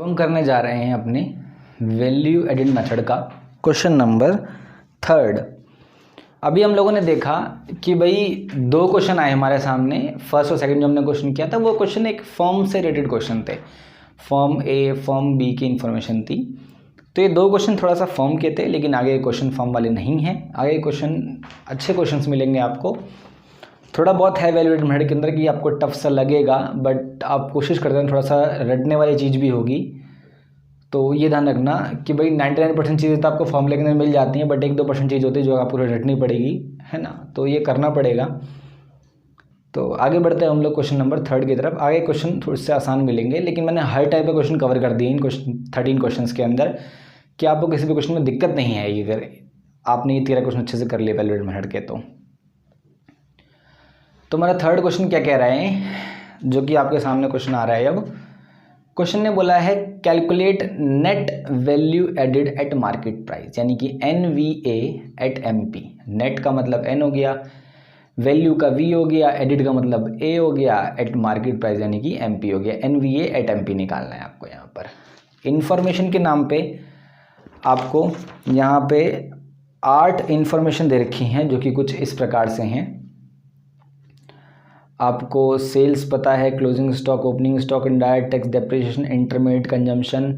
अब हम करने जा रहे हैं अपने वैल्यू एडेड मेथड का क्वेश्चन नंबर 3। अभी हम लोगों ने देखा कि भाई दो क्वेश्चन आए हमारे सामने। फर्स्ट और सेकंड जो हमने क्वेश्चन किया था वो क्वेश्चन एक फॉर्म से रिलेटेड क्वेश्चन थे। फॉर्म ए फॉर्म बी की इन्फॉर्मेशन थी। तो ये दो क्वेश्चन थोड़ा सा फॉर्म के थे, लेकिन आगे क्वेश्चन फॉर्म वाले नहीं हैं। आगे क्वेश्चन अच्छे क्वेश्चंस मिलेंगे आपको। थोड़ा बहुत है वैल्यू एडेड मेथड के अंदर कि आपको टफ सा लगेगा, बट आप कोशिश करते हैं थोड़ा सा रटने वाली चीज़ भी होगी। तो ये ध्यान रखना कि भाई 99% चीज़ें तो आपको फॉर्मूले के अंदर मिल जाती हैं, बट 1-2% चीज़ होती है जो आपको रटनी पड़ेगी, है ना। तो ये करना पड़ेगा। तो आगे बढ़ते हैं हम लोग क्वेश्चन नंबर 3 की तरफ। आगे क्वेश्चन थोड़े से आसान मिलेंगे, लेकिन मैंने हर टाइप के क्वेश्चन कवर कर दिए इन 13 क्वेश्चन के अंदर कि आपको किसी भी क्वेश्चन में दिक्कत नहीं आएगी अगर आपने ये 13 क्वेश्चन अच्छे से कर लिए वैल्यू एडेड मेथड के। तो हमारा 3rd क्वेश्चन क्या कह रहा है, जो कि आपके सामने क्वेश्चन आ रहा है। अब क्वेश्चन ने बोला है calculate net value added at market price, यानी कि NVA एट MP। नेट का मतलब N हो गया, वैल्यू का V हो गया, एडिड का मतलब A हो गया, एट मार्केट प्राइस यानी कि MP हो गया। NVA एट MP निकालना है आपको। यहाँ पर इंफॉर्मेशन के नाम पे आपको यहाँ पे 8 इंफॉर्मेशन दे रखी हैं, जो कि कुछ इस प्रकार से हैं। आपको सेल्स पता है, closing stock, opening stock, indirect tax, depreciation, intermediate consumption,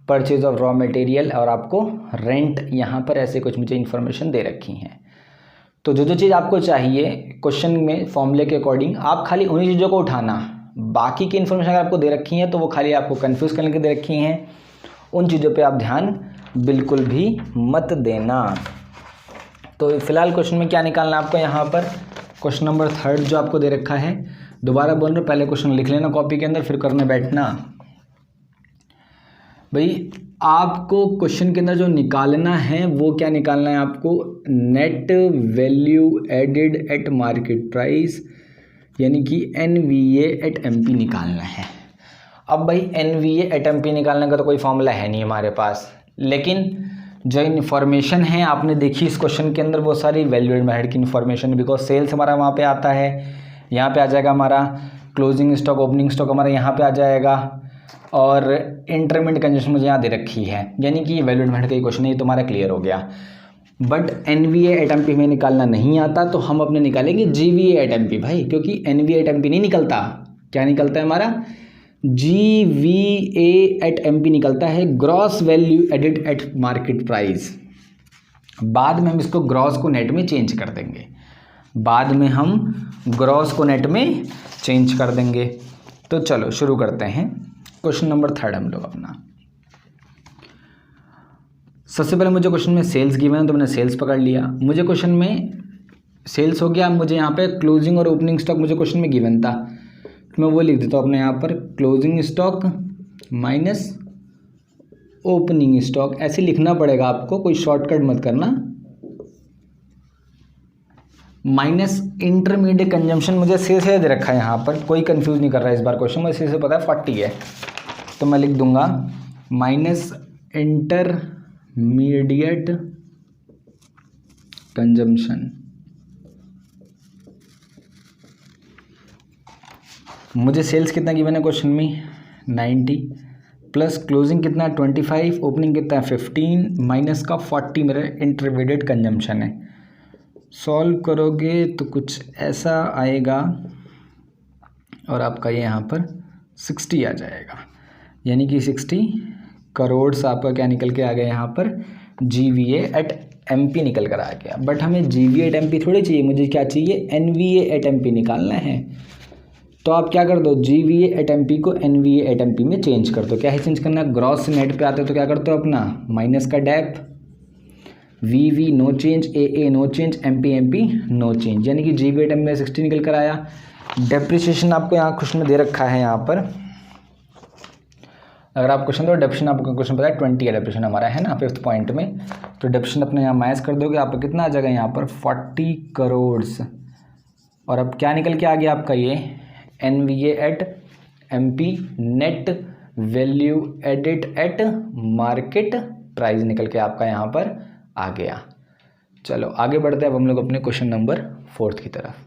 purchase of raw material और आपको रेंट। यहाँ पर ऐसे कुछ मुझे इन्फॉर्मेशन दे रखी हैं। तो जो चीज़ आपको चाहिए क्वेश्चन में फॉर्मूले के अकॉर्डिंग, आप खाली उन्हीं चीज़ों को उठाना। बाकी की इन्फॉर्मेशन अगर आपको दे रखी हैं तो वो खाली आपको कन्फ्यूज़ करने के दे रखी हैं। उन चीज़ों पर आप ध्यान बिल्कुल भी मत देना। तो फिलहाल क्वेश्चन में क्या निकालना है आपको यहाँ पर, क्वेश्चन नंबर 3 जो आपको दे रखा है। दोबारा बोल रहे, पहले क्वेश्चन लिख लेना कॉपी के अंदर, फिर करने बैठना। भाई आपको क्वेश्चन के अंदर जो निकालना है वो क्या निकालना है आपको, net value added at market price, यानी कि NVA एट MP निकालना है। अब भाई NVA एट MP निकालने का तो कोई फॉर्मूला है नहीं हमारे पास, लेकिन जो इन्फॉर्मेशन है आपने देखी इस क्वेश्चन के अंदर वो सारी वैल्यू एडेड मेथड की इन्फॉर्मेशन, बिकॉज सेल्स हमारा वहाँ पे आता है, यहाँ पे आ जाएगा हमारा क्लोजिंग स्टॉक, ओपनिंग स्टॉक हमारा यहाँ पे आ जाएगा, और इंटरमीडिएट कंजम्पशन मुझे यहाँ दे रखी है, यानी कि वैल्यू एडेड मेथड का क्वेश्चन है। ये तुम्हारा क्लियर हो गया। बट NVA एट MP में निकालना नहीं आता, तो हम अपने निकालेंगे GVA एट MP भाई, क्योंकि NVA एट MP नहीं निकलता। क्या निकलता है हमारा, GVA एट MP निकलता है, gross value added at market price. बाद में हम इसको ग्रॉस को नेट में चेंज कर देंगे, बाद में हम ग्रॉस को नेट में चेंज कर देंगे। तो चलो शुरू करते हैं क्वेश्चन नंबर 3 हम लोग अपना। सबसे पहले मुझे क्वेश्चन में सेल्स गिवन है, तो मैंने सेल्स पकड़ लिया। मुझे क्वेश्चन में सेल्स हो गया, मुझे यहाँ पे क्लोजिंग और ओपनिंग स्टॉक मुझे क्वेश्चन में गिवन था, मैं वो लिख देता हूँ अपने यहाँ पर, closing stock minus opening stock. ऐसे लिखना पड़ेगा आपको, कोई शॉर्टकट मत करना। माइनस इंटरमीडिएट कंजम्पशन मुझे से दे रखा है यहाँ पर, कोई कंफ्यूज नहीं कर रहा है इस बार क्वेश्चन में, से पता है 40 है, तो मैं लिख दूंगा माइनस इंटरमीडिएट कंजम्पशन। मुझे सेल्स कितना गिवन है क्वेश्चन में 90, प्लस क्लोजिंग कितना 25, ओपनिंग कितना 15, माइनस का 40 मेरा इंटरमीडिएट कंजम्पशन है। सॉल्व करोगे तो कुछ ऐसा आएगा, और आपका ये यहाँ पर 60 आ जाएगा, यानी कि 60 करोड़ से आपका क्या निकल के आ गया यहाँ पर, GVA एट MP निकल कर आ गया। बट हमें GVA एट MP थोड़ी चाहिए, मुझे क्या चाहिए, NVA एट MP निकालना है। तो आप क्या कर दो, GVA एट MP को NVA एट MP में चेंज कर दो। क्या है चेंज करना, ग्रॉस से नेट पे आते हो तो क्या करते हो अपना, माइनस का dep, VV no change, AA no change, MP no change, यानी कि GVA एट MP में 60 निकल कर आया। डेप्रिसिएशन आपको यहाँ क्वेश्चन में दे रखा है, यहाँ पर अगर आप क्वेश्चन दो डेप्रिसिएशन, आपको क्वेश्चन पता है 20 का डेप्रिसिएशन हमारा है ना 5th पॉइंट में, तो डेप्रिसिएशन अपने यहाँ माइनस कर दोगे, आपको कितना आ जाएगा यहाँ पर 40 करोड़। और अब क्या निकल के आ गया आपका ये NVA at MP net value added at market price निकल के आपका यहाँ पर आ गया। चलो आगे बढ़ते हैं अब हम लोग अपने क्वेश्चन नंबर 4 की तरफ।